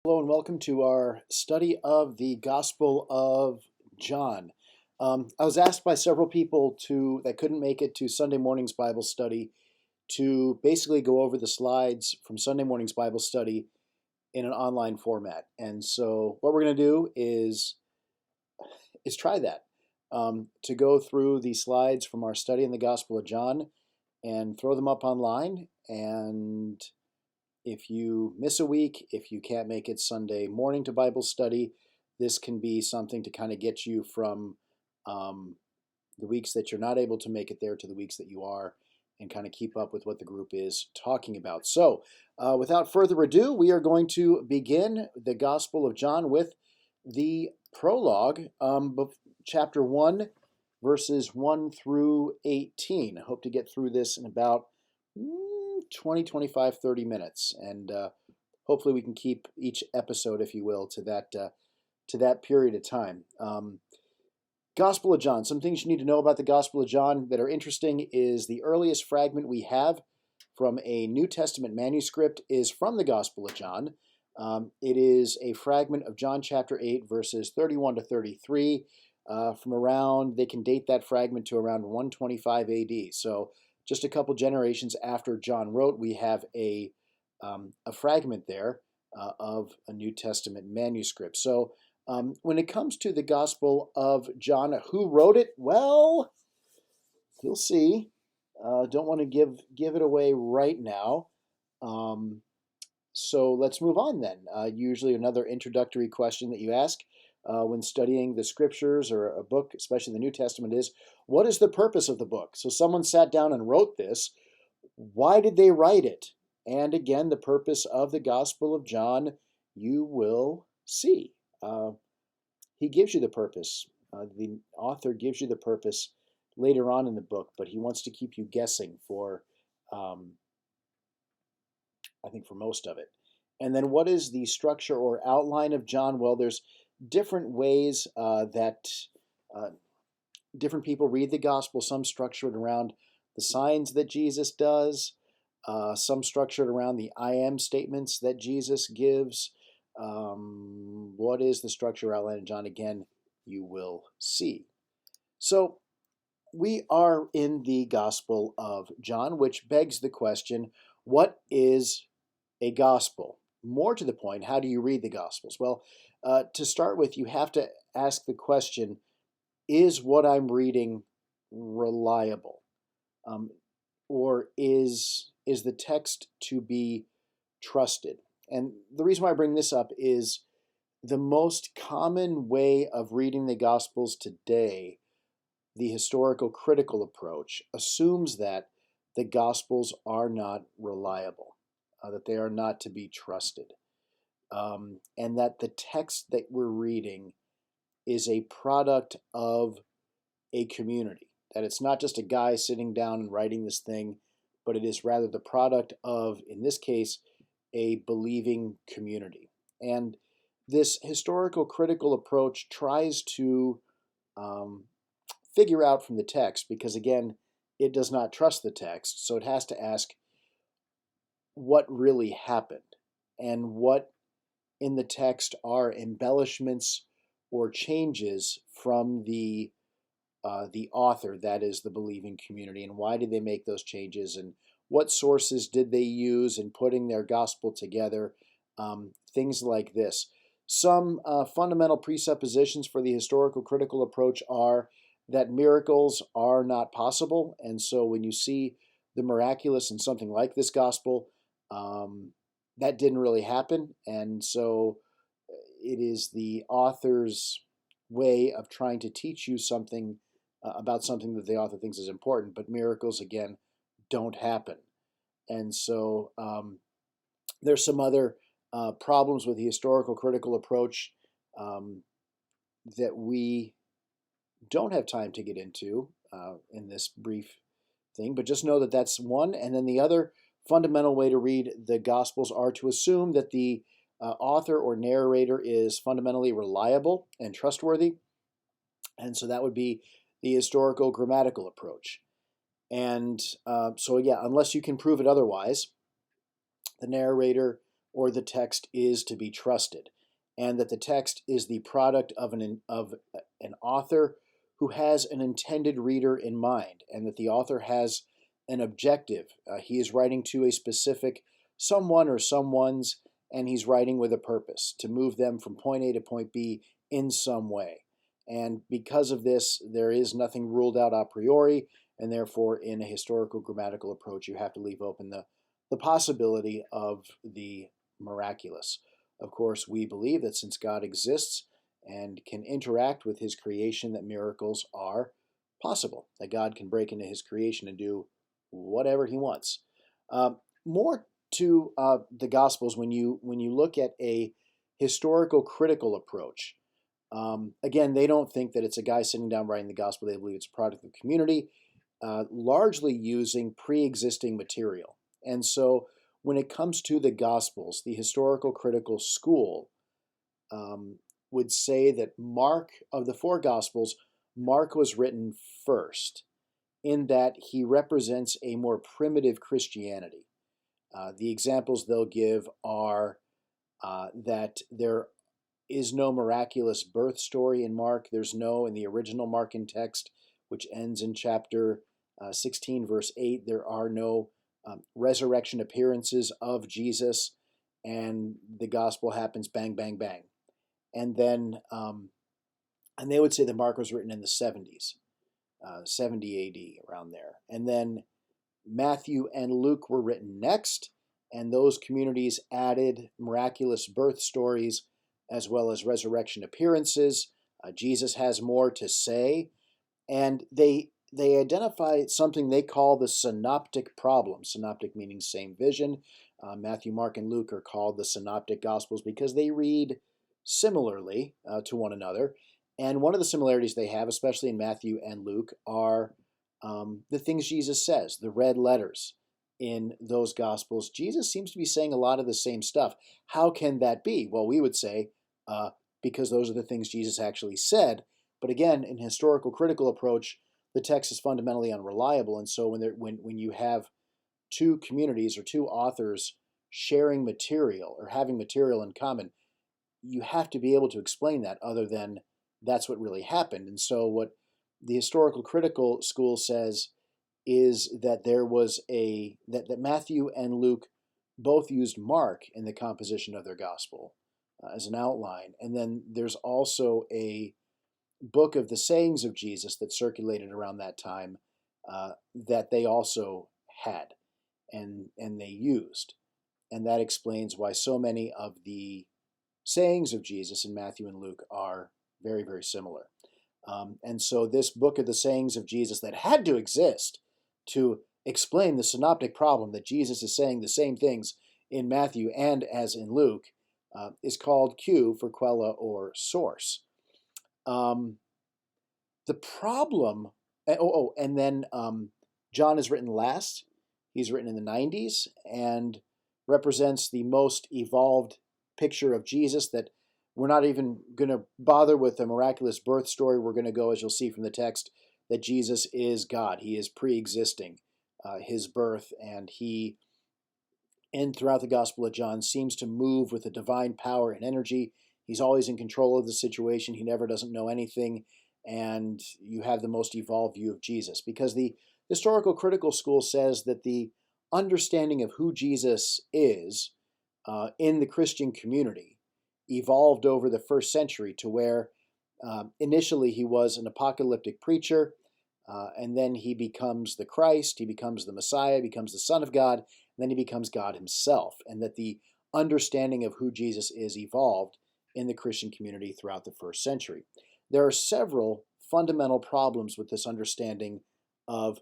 Hello and welcome to our study of the Gospel of John. I was asked by several people that couldn't make it to Sunday morning's Bible study to basically go over the slides from Sunday morning's Bible study in an online format. And so what we're going to do is try that, to go through the slides from our study in the Gospel of John and throw them up online. And if you miss a week, if you can't make it Sunday morning to Bible study, this can be something to kind of get you from the weeks that you're not able to make it there to the weeks that you are, and kind of keep up with what the group is talking about. So, without further ado, we are going to begin the Gospel of John with the prologue, chapter 1, verses 1 through 18. I hope to get through this in about 20, 25, 30 minutes, and hopefully we can keep each episode, if you will, to that period of time. Gospel of John. Some things you need to know about the Gospel of John that are interesting is the earliest fragment we have from a New Testament manuscript is from the Gospel of John. It is a fragment of John chapter 8, verses 31 to 33. From around, they can date that fragment to around 125 AD. So just a couple generations after John wrote, we have a fragment there of a New Testament manuscript. So when it comes to the Gospel of John, who wrote it? Well, you'll see. Don't want to give it away right now. So let's move on then. Usually another introductory question that you ask when studying the scriptures or a book, especially the New Testament, is what is the purpose of the book? So someone sat down and wrote this. Why did they write it? And again, the purpose of the Gospel of John, you will see. He gives you the purpose. The author gives you the purpose later on in the book, but he wants to keep you guessing for, I think, for most of it. And then what is the structure or outline of John? Well, there's different ways that different people read the gospel, some structured around the signs that Jesus does, some structured around the I am statements that Jesus gives. What is the structure outline in John? Again, you will see. So we are in the Gospel of John, which begs the question, what is a gospel? More to the point, how do you read the Gospels? Well, to start with, you have to ask the question, is what I'm reading reliable? Or is the text to be trusted? And the reason why I bring this up is the most common way of reading the Gospels today, the historical critical approach, assumes that the Gospels are not reliable, that they are not to be trusted, and that the text that we're reading is a product of a community, that it's not just a guy sitting down and writing this thing, but it is rather the product of, in this case, a believing community. And this historical critical approach tries to figure out from the text, because again, it does not trust the text, so it has to ask what really happened and what in the text are embellishments or changes from the author, that is the believing community, and why did they make those changes, and what sources did they use in putting their gospel together, things like this. Some fundamental presuppositions for the historical critical approach are that miracles are not possible, and so when you see the miraculous in something like this gospel, that didn't really happen, and so it is the author's way of trying to teach you something about something that the author thinks is important, but miracles, again, don't happen. And so there's some other problems with the historical critical approach that we don't have time to get into in this brief thing, but just know that that's one. And then the other fundamental way to read the Gospels are to assume that the author or narrator is fundamentally reliable and trustworthy. And so that would be the historical grammatical approach. And so, yeah, unless you can prove it otherwise, the narrator or the text is to be trusted, and that the text is the product of an author who has an intended reader in mind, and that the author has an objective. He is writing to a specific someone or someones, and he's writing with a purpose to move them from point A to point B in some way. And because of this, there is nothing ruled out a priori, and therefore, in a historical grammatical approach, you have to leave open the possibility of the miraculous. Of course, we believe that since God exists and can interact with his creation, that miracles are possible, that God can break into his creation and do whatever he wants. More to the Gospels, when you look at a historical critical approach, again, they don't think that it's a guy sitting down writing the Gospel. They believe it's a product of the community, largely using pre-existing material. And so when it comes to the Gospels, the historical critical school would say that Mark, of the four Gospels, Mark was written first, in that he represents a more primitive Christianity. The examples they'll give are that there is no miraculous birth story in Mark. There's no, in the original Markan text, which ends in chapter 16, verse 8, there are no resurrection appearances of Jesus, and the gospel happens bang, bang, bang. And then, and they would say that Mark was written in the 70s, 70 AD, around there. And then Matthew and Luke were written next, and those communities added miraculous birth stories as well as resurrection appearances. Jesus has more to say, and they identify something they call the synoptic problem. Synoptic meaning same vision. Matthew, Mark, and Luke are called the synoptic gospels because they read similarly to one another. And one of the similarities they have, especially in Matthew and Luke, are the things Jesus says, the red letters in those gospels. Jesus seems to be saying a lot of the same stuff. How can that be? Well, we would say because those are the things Jesus actually said. But again, in historical critical approach, the text is fundamentally unreliable. And so when you have two communities or two authors sharing material or having material in common, you have to be able to explain that other than that's what really happened. And so what the historical critical school says is that there was that Matthew and Luke both used Mark in the composition of their gospel as an outline. And then there's also a book of the sayings of Jesus that circulated around that time that they also had and they used. And that explains why so many of the sayings of Jesus in Matthew and Luke are very, very similar. And so this book of the sayings of Jesus that had to exist to explain the synoptic problem that Jesus is saying the same things in Matthew and as in Luke is called Q for quella or source. The problem, and then John is written last. He's written in the 90s and represents the most evolved picture of Jesus, that we're not even going to bother with the miraculous birth story. We're going to go, as you'll see from the text, that Jesus is God. He is pre-existing his birth, and throughout the Gospel of John, seems to move with a divine power and energy. He's always in control of the situation. He never doesn't know anything, and you have the most evolved view of Jesus. Because the historical critical school says that the understanding of who Jesus is in the Christian community evolved over the first century to where initially he was an apocalyptic preacher, and then he becomes the Christ, he becomes the Messiah, becomes the Son of God, and then he becomes God himself, and that the understanding of who Jesus is evolved in the Christian community throughout the first century. There are several fundamental problems with this understanding of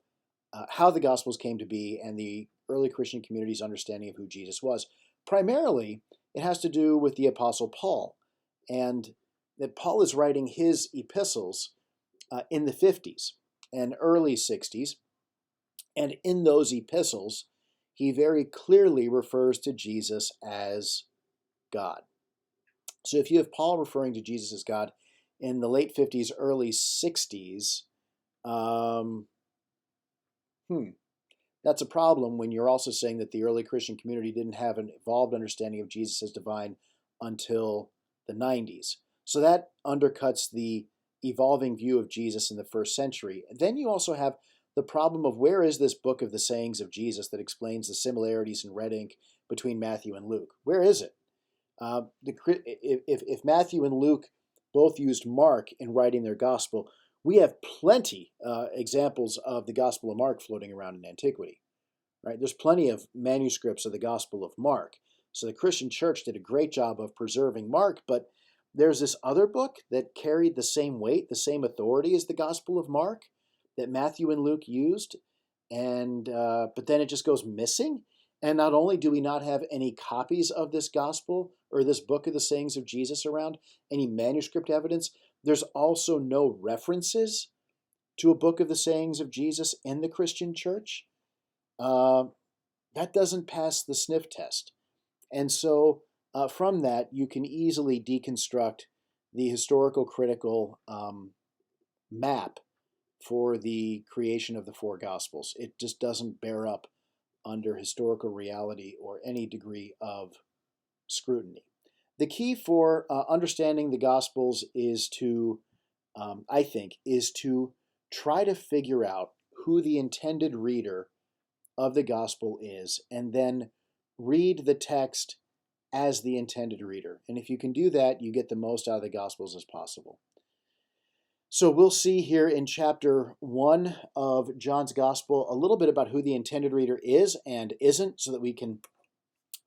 how the Gospels came to be and the early Christian community's understanding of who Jesus was. Primarily, it has to do with the Apostle Paul, and that Paul is writing his epistles in the 50s and early 60s, and in those epistles, he very clearly refers to Jesus as God. So if you have Paul referring to Jesus as God in the late 50s, early 60s, That's a problem when you're also saying that the early Christian community didn't have an evolved understanding of Jesus as divine until the 90s. So that undercuts the evolving view of Jesus in the first century. And then you also have the problem of where is this book of the sayings of Jesus that explains the similarities in red ink between Matthew and Luke? Where is it? If Matthew and Luke both used Mark in writing their gospel, we have plenty examples of the Gospel of Mark floating around in antiquity. Right? There's plenty of manuscripts of the Gospel of Mark. So the Christian church did a great job of preserving Mark, but there's this other book that carried the same weight, the same authority as the Gospel of Mark that Matthew and Luke used, and but then it just goes missing. And not only do we not have any copies of this gospel or this book of the sayings of Jesus around, any manuscript evidence, there's also no references to a book of the sayings of Jesus in the Christian church. That doesn't pass the sniff test. And so from that, you can easily deconstruct the historical critical map for the creation of the four Gospels. It just doesn't bear up under historical reality or any degree of scrutiny. The key for understanding the Gospels is to, I think, is to try to figure out who the intended reader of the Gospel is, and then read the text as the intended reader. And if you can do that, you get the most out of the Gospels as possible. So we'll see here in chapter 1 of John's Gospel a little bit about who the intended reader is and isn't, so that we can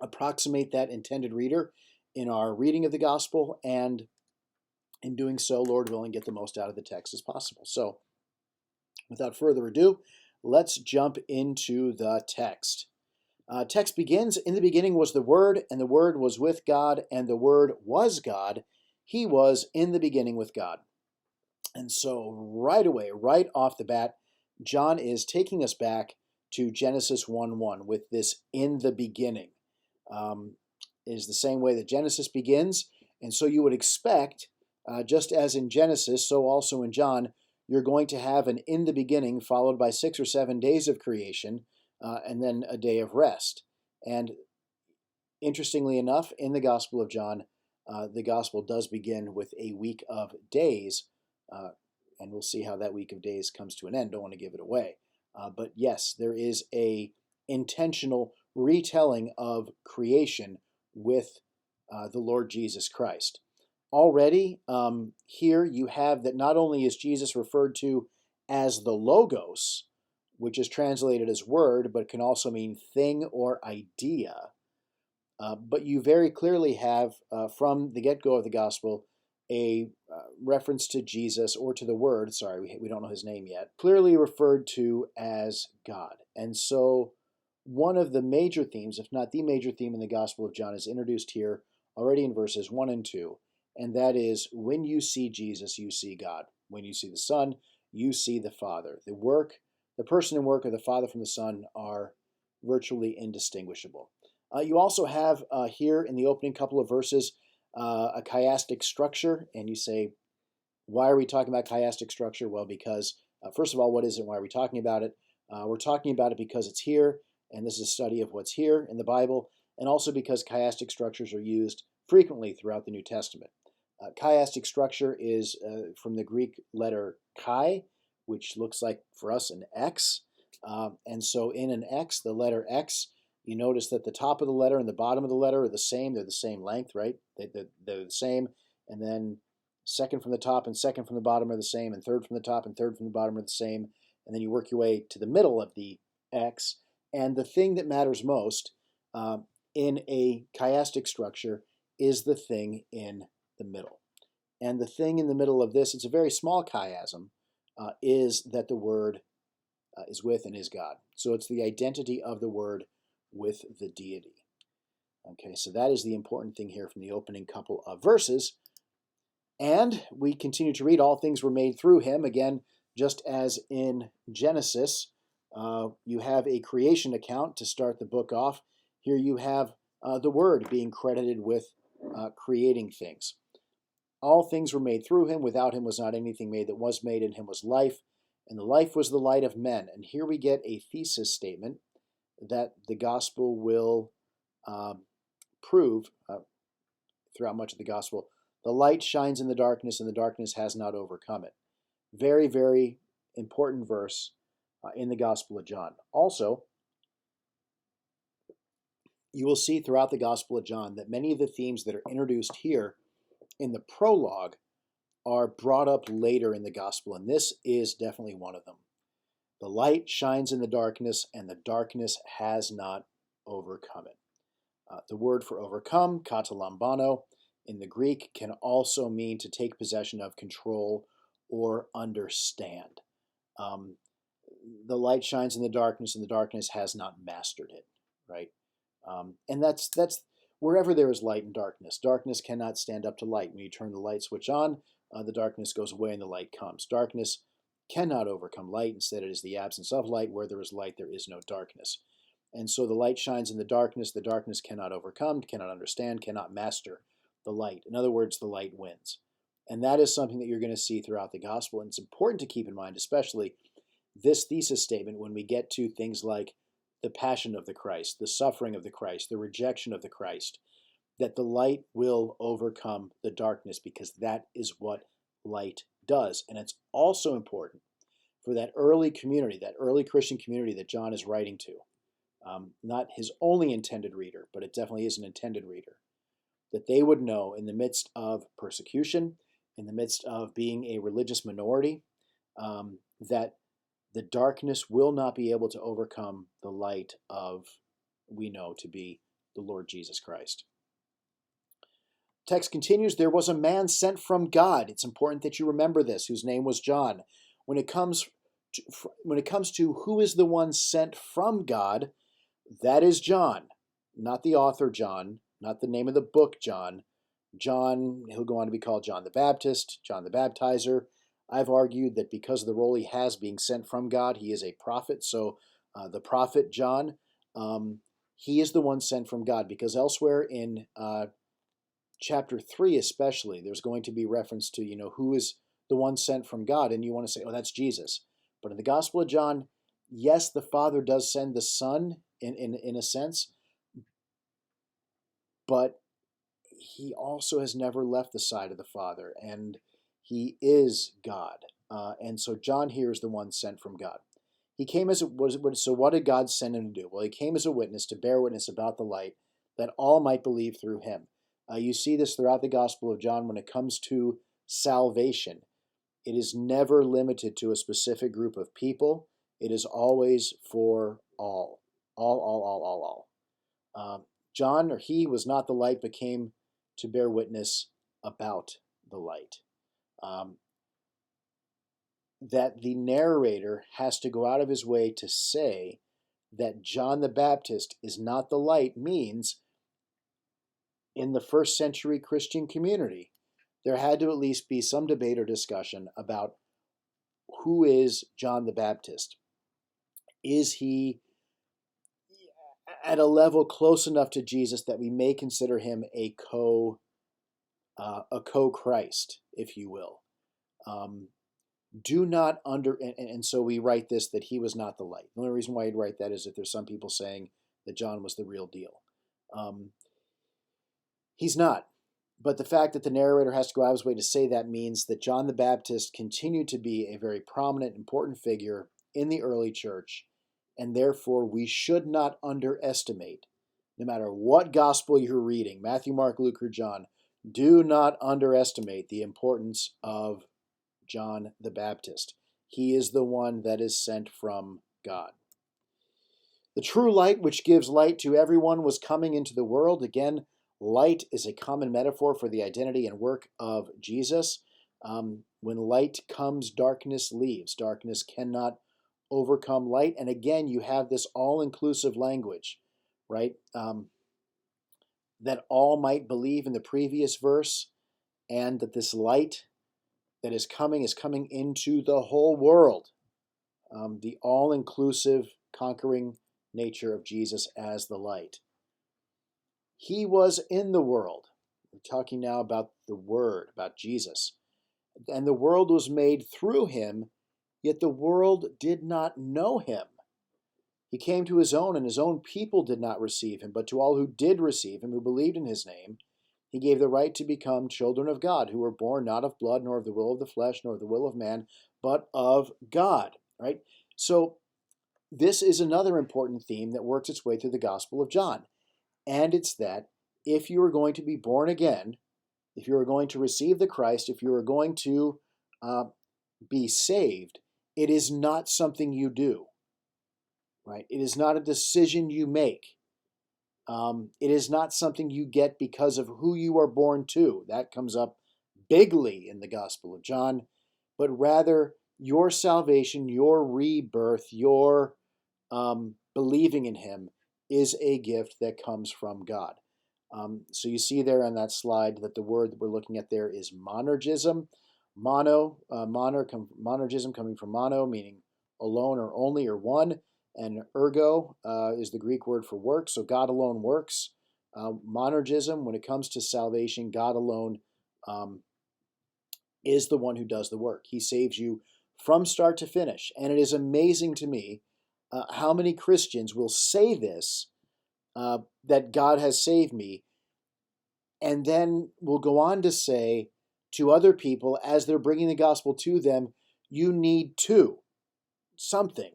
approximate that intended reader in our reading of the Gospel, and in doing so, Lord willing, get the most out of the text as possible. So without further ado, let's jump into the text. Text begins, "In the beginning was the Word, and the Word was with God, and the Word was God. He was in the beginning with God." And so right away, right off the bat, John is taking us back to Genesis 1:1 with this "in the beginning." It is the same way that Genesis begins. And so you would expect, just as in Genesis, so also in John, you're going to have an "in the beginning" followed by 6 or 7 days of creation, and then a day of rest. And interestingly enough, in the Gospel of John, the Gospel does begin with a week of days, and we'll see how that week of days comes to an end. Don't want to give it away. But yes, there is a intentional retelling of creation with the Lord Jesus Christ. Already, here you have that not only is Jesus referred to as the Logos, which is translated as word, but can also mean thing or idea. But you very clearly have, from the get-go of the gospel, a reference to Jesus, or to the Word, sorry, we don't know his name yet, clearly referred to as God. And so one of the major themes, if not the major theme in the Gospel of John, is introduced here already in verses 1 and 2, and that is, when you see Jesus, you see God. When you see the Son, you see the Father. The person and work of the Father from the Son are virtually indistinguishable. You also have here in the opening couple of verses a chiastic structure, and you say, why are we talking about chiastic structure? Well, because first of all, what is it? Why are we talking about it? We're talking about it because it's here, and this is a study of what's here in the Bible, and also because chiastic structures are used frequently throughout the New Testament. Chiastic structure is from the Greek letter chi, which looks like for us an X, and so in an X, the letter X, you notice that the top of the letter and the bottom of the letter are the same. They're the same length, right? They're the same. And then second from the top and second from the bottom are the same, and third from the top and third from the bottom are the same. And then you work your way to the middle of the X. And the thing that matters most in a chiastic structure is the thing in the middle. And the thing in the middle of this, it's a very small chiasm, is that the Word is with and is God. So it's the identity of the Word with the deity. Okay, so that is the important thing here from the opening couple of verses. And we continue to read, all things were made through him. Again, just as in Genesis, you have a creation account to start the book off. Here you have the Word being credited with creating things. All things were made through him. Without him was not anything made that was made. In him was life, and the life was the light of men. And here we get a thesis statement that the gospel will prove throughout much of the gospel. The light shines in the darkness, and the darkness has not overcome it. Very, very important verse in the Gospel of John. Also, you will see throughout the Gospel of John that many of the themes that are introduced here in the prologue are brought up later in the Gospel, and this is definitely one of them. The light shines in the darkness, and the darkness has not overcome it. The word for overcome, katalambano, in the Greek can also mean to take possession of, control, or understand. The light shines in the darkness, and the darkness has not mastered it, right? And that's wherever there is light and darkness. Darkness cannot stand up to light. When you turn the light switch on, the darkness goes away and the light comes. Darkness cannot overcome light. Instead, it is the absence of light. Where there is light, there is no darkness. And so the light shines in the darkness cannot overcome, cannot understand, cannot master the light. In other words, the light wins. And that is something that you're going to see throughout the gospel. And it's important to keep in mind, especially this thesis statement, when we get to things like the passion of the Christ, the suffering of the Christ, the rejection of the Christ, that the light will overcome the darkness, because that is what light does. And it's also important for that early community, that early Christian community that John is writing to. Not his only intended reader, but it definitely is an intended reader, that they would know in the midst of persecution, in the midst of being a religious minority, that the darkness will not be able to overcome the light of, we know to be, the Lord Jesus Christ. Text continues, there was a man sent from God. It's important that you remember this, whose name was John. When it comes to who is the one sent from God, that is John, not the author John, not the name of the book John. John, he'll go on to be called John the Baptist, John the Baptizer. I've argued that because of the role he has being sent from God, he is a prophet. So the prophet John, he is the one sent from God, because elsewhere in chapter 3 especially, there's going to be reference to, who is the one sent from God. And you want to say, oh, that's Jesus. But in the Gospel of John, yes, the Father does send the Son in a sense, but he also has never left the side of the Father, and he is God. And so John here is the one sent from God. He came so what did God send him to do? Well, he came as a witness to bear witness about the light, that all might believe through him. You see this throughout the Gospel of John when it comes to salvation. It is never limited to a specific group of people. It is always for all. All. John, or he, was not the light, but came to bear witness about the light. That the narrator has to go out of his way to say that John the Baptist is not the light means, in the first century Christian community, there had to at least be some debate or discussion about who is John the Baptist. Is he at a level close enough to Jesus that we may consider him a co-Christ, if you will? And so we write this, that he was not the light. The only reason why you'd write that is if there's some people saying that John was the real deal. He's not. But the fact that the narrator has to go out of his way to say that means that John the Baptist continued to be a very prominent, important figure in the early church, and therefore we should not underestimate, no matter what gospel you're reading, Matthew, Mark, Luke, or John, do not underestimate the importance of John the Baptist. He is the one that is sent from God. The true light, which gives light to everyone, was coming into the world. Again, light is a common metaphor for the identity and work of Jesus. When light comes, darkness leaves. Darkness cannot overcome light. And again, you have this all-inclusive language, right? That all might believe in the previous verse, and that this light that is coming into the whole world. The all-inclusive, conquering nature of Jesus as the light. He was in the world. We're talking now about the Word, about Jesus. And the world was made through him, yet the world did not know him. He came to his own, and his own people did not receive him. But to all who did receive him, who believed in his name, he gave the right to become children of God, who were born not of blood, nor of the will of the flesh, nor of the will of man, but of God. Right? So this is another important theme that works its way through the Gospel of John. And it's that if you are going to be born again, if you are going to receive the Christ, if you are going to be saved, it is not something you do. Right? It is not a decision you make. It is not something you get because of who you are born to. That comes up bigly in the Gospel of John. But rather, your salvation, your rebirth, your believing in him is a gift that comes from God. So you see there on that slide that the word that we're looking at there is monergism. Monergism coming from mono, meaning alone or only or one. And ergo is the Greek word for work, so God alone works. Monergism, when it comes to salvation, God alone is the one who does the work. He saves you from start to finish. And it is amazing to me how many Christians will say this, that God has saved me, and then will go on to say to other people as they're bringing the gospel to them, you need to something.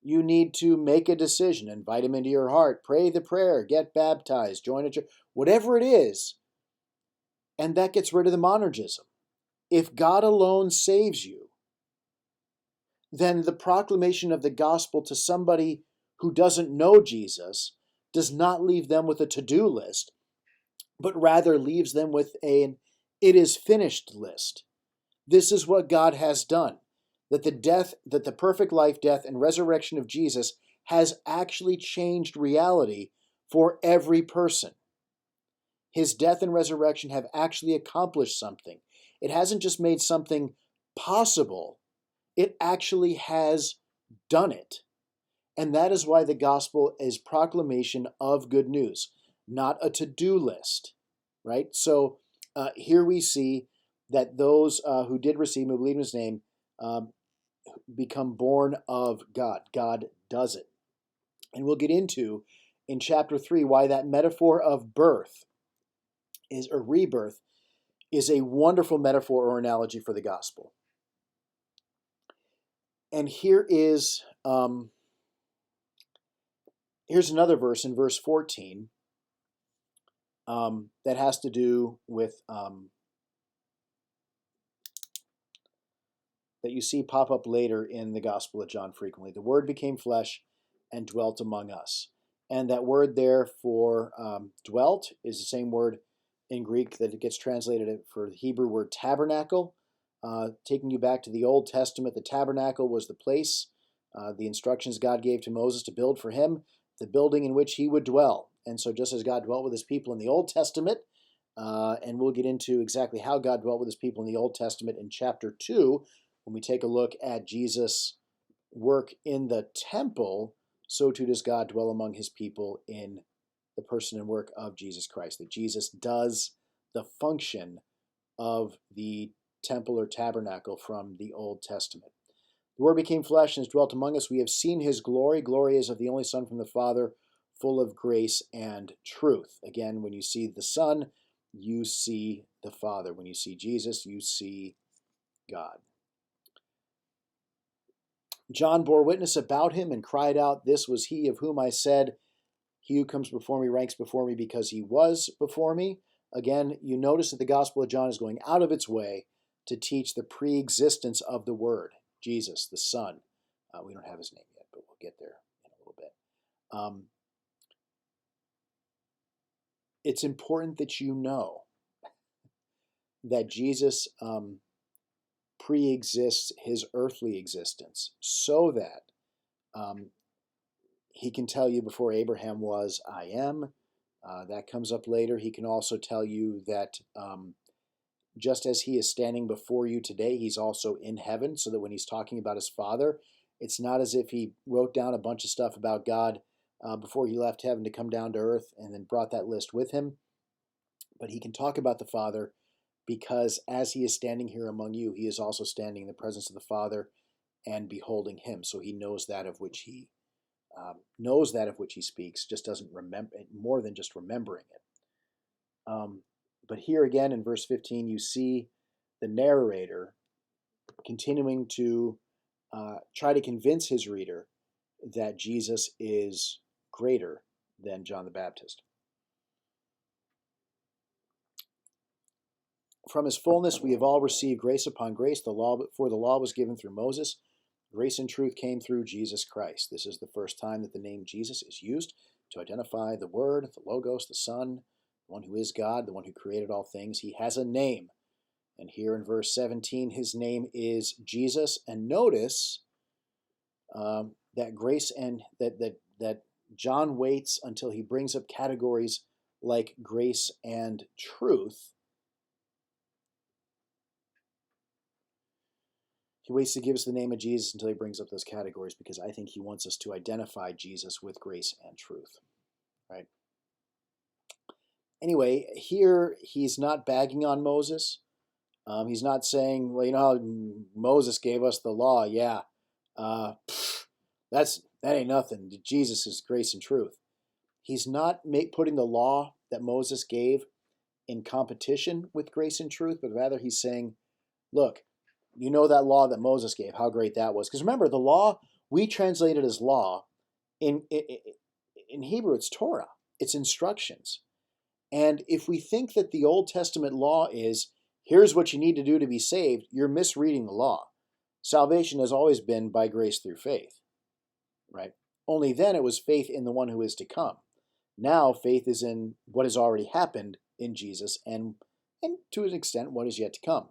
You need to make a decision, invite him into your heart, pray the prayer, get baptized, join a church, whatever it is. And that gets rid of the monergism. If God alone saves you, then the proclamation of the gospel to somebody who doesn't know Jesus does not leave them with a to-do list, but rather leaves them with an it is finished list. This is what God has done. That the perfect life, death, and resurrection of Jesus has actually changed reality for every person. His death and resurrection have actually accomplished something. It hasn't just made something possible, it actually has done it. And that is why the gospel is proclamation of good news, not a to-do list, right? So here we see that those who did receive him, who believe in his name, become born of God. God does it. And we'll get into in chapter 3 why that metaphor of birth or rebirth is a wonderful metaphor or analogy for the gospel. And here's another verse in verse 14 that has to do with that you see pop up later in the Gospel of John frequently. The Word became flesh and dwelt among us. And that word there for dwelt is the same word in Greek that it gets translated for the Hebrew word tabernacle. Taking you back to the Old Testament, the tabernacle was the place, the instructions God gave to Moses to build for him, the building in which he would dwell. And so just as God dwelt with his people in the Old Testament, and we'll get into exactly how God dwelt with his people in the Old Testament in chapter 2, when we take a look at Jesus' work in the temple, so too does God dwell among his people in the person and work of Jesus Christ. That Jesus does the function of the temple or tabernacle from the Old Testament. The Word became flesh and has dwelt among us. We have seen his glory. Glory is of the only Son from the Father, full of grace and truth. Again, when you see the Son, you see the Father. When you see Jesus, you see God. John bore witness about him and cried out, "This was he of whom I said, he who comes before me ranks before me because he was before me." Again, you notice that the Gospel of John is going out of its way to teach the pre-existence of the Word, Jesus, the Son. We don't have his name yet, but we'll get there in a little bit. It's important that you know that Jesus pre-exists his earthly existence so that he can tell you before Abraham was, I am. That comes up later. He can also tell you that just as he is standing before you today, he's also in heaven, so that when he's talking about his Father, it's not as if he wrote down a bunch of stuff about God before he left heaven to come down to earth and then brought that list with him. But he can talk about the Father because as he is standing here among you, he is also standing in the presence of the Father and beholding him. So he knows that of which he speaks, just doesn't remember more than just remembering it. But here again in verse 15, you see the narrator continuing to try to convince his reader that Jesus is greater than John the Baptist. From his fullness we have all received grace upon grace. The law was given through Moses. Grace and truth came through Jesus Christ. This is the first time that the name Jesus is used to identify the Word, the Logos, the Son, the one who is God, the one who created all things. He has a name. And here in verse 17, his name is Jesus. And notice that grace and that John waits until he brings up categories like grace and truth. He waits to give us the name of Jesus until he brings up those categories, because I think he wants us to identify Jesus with grace and truth, right? Anyway, here he's not bagging on Moses. He's not saying, well, you know how Moses gave us the law? Yeah, that ain't nothing. Jesus is grace and truth. He's not putting the law that Moses gave in competition with grace and truth, but rather he's saying, look, you know that law that Moses gave, how great that was. Because remember, the law, we translate it as law. In Hebrew, it's Torah. It's instructions. And if we think that the Old Testament law is, here's what you need to do to be saved, you're misreading the law. Salvation has always been by grace through faith, right? Only then it was faith in the one who is to come. Now faith is in what has already happened in Jesus and to an extent what is yet to come.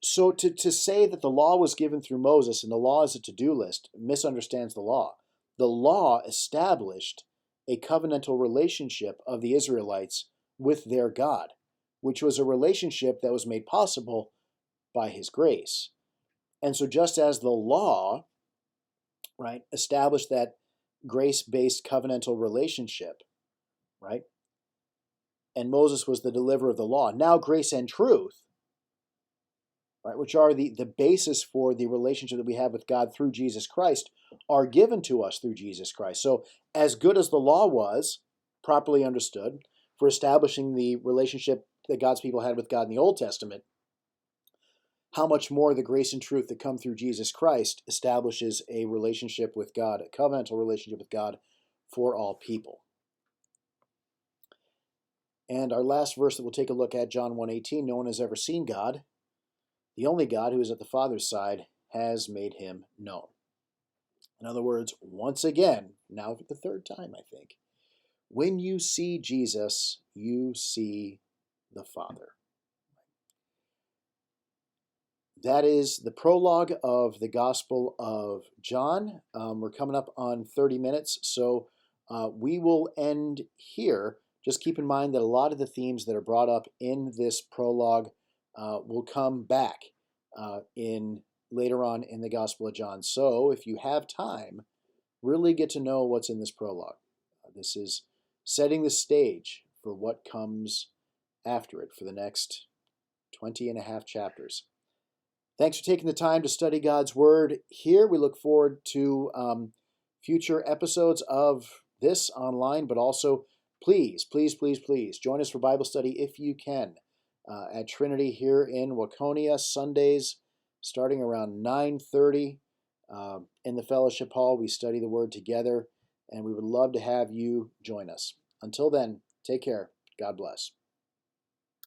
So to say that the law was given through Moses and the law is a to-do list misunderstands the law. The law established a covenantal relationship of the Israelites with their God, which was a relationship that was made possible by his grace. And so just as the law, right, established that grace-based covenantal relationship, right, and Moses was the deliverer of the law, now grace and truth, right, which are the basis for the relationship that we have with God through Jesus Christ, are given to us through Jesus Christ. So as good as the law was, properly understood, for establishing the relationship that God's people had with God in the Old Testament, how much more the grace and truth that come through Jesus Christ establishes a relationship with God, a covenantal relationship with God for all people. And our last verse that we'll take a look at, John 1:18, no one has ever seen God. The only God who is at the Father's side has made him known. In other words, once again, now for the third time, I think, when you see Jesus, you see the Father. That is the prologue of the Gospel of John. We're coming up on 30 minutes, so we will end here. Just keep in mind that a lot of the themes that are brought up in this prologue will come back later on in the Gospel of John. So if you have time, really get to know what's in this prologue. This is setting the stage for what comes after it for the next 20 and a half chapters. Thanks for taking the time to study God's Word here. We look forward to future episodes of this online, but also please join us for Bible study if you can at Trinity here in Waconia, Sundays starting around 9:30 in the fellowship hall. We study the Word together, and we would love to have you join us. Until then, take care. God bless.